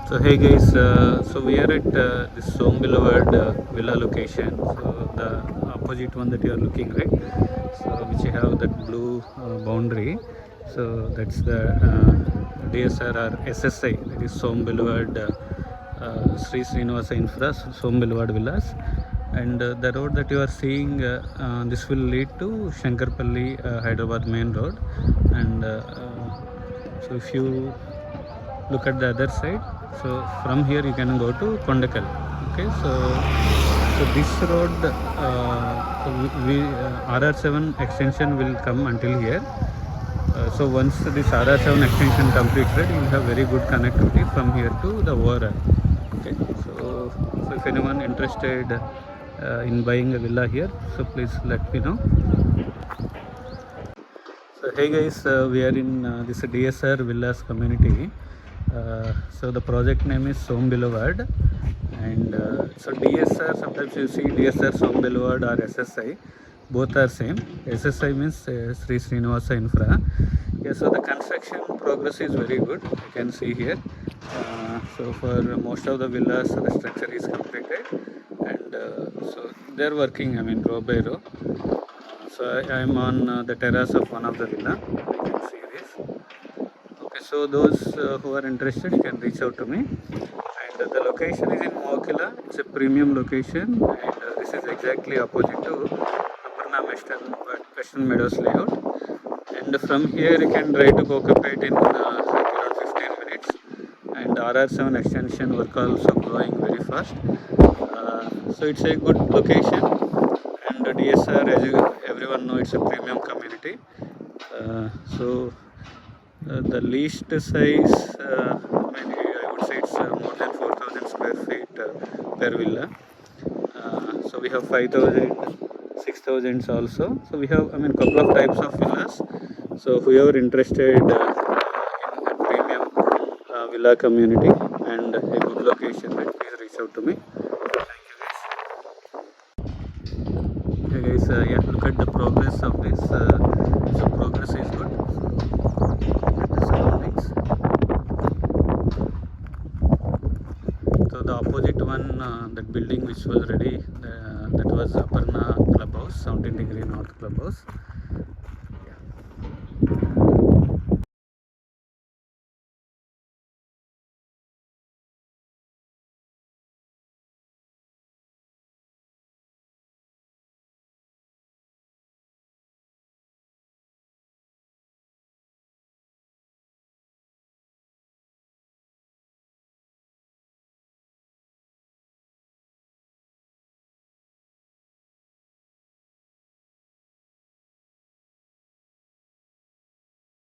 So hey guys, so we are at this Som Boulevard villa location. So the opposite one that you are looking, right? So which you have that blue boundary. So that's the DSR SSI, that is Som Boulevard Sri Srinivasa Infra Som Boulevard Villas. And the road that you are seeing, this will lead to Shankarpalli Hyderabad main road. And so if you look at the other side, so from here you can go to Kondakal. Okay, so this road, RR7 extension will come until here. So once this RR7 extension completed, you will have very good connectivity from here to the ORR. Okay, so if anyone interested in buying a villa here, so please let me know. So hey guys, we are in this DSR Villas community. So the project name is Som Boulevard, and so DSR, sometimes you see DSR Som Boulevard or SSI, both are same. SSI means Sri Srinivasa Infra. Yeah, so the construction progress is very good, you can see here. So for most of the villas, the structure is completed, and so they're working, row by row. So I am on the terrace of one of the villa. You can see this. Okay, so those who are interested, you can reach out to me. And the location is in Mokila. It's a premium location, and this is exactly opposite to Aparna Western Meadows layout. And from here you can drive to Kokapet in around 15 minutes. And RR7 extension work also going very fast. So it's a good location. And DSR, as everyone know, it's a premium community. The least size, I would say it's more than 4,000 square feet per villa. So we have 5,000, 6,000 also. So we have, couple of types of villas. So whoever interested in a premium villa community and a good location, right, please reach out to me. Thank you guys. Hey guys, yeah, look at the progress of this. So progress is good. Look at the surroundings. So the opposite one, that building which was ready, that was Aparna Clubhouse, 17 degree North Clubhouse.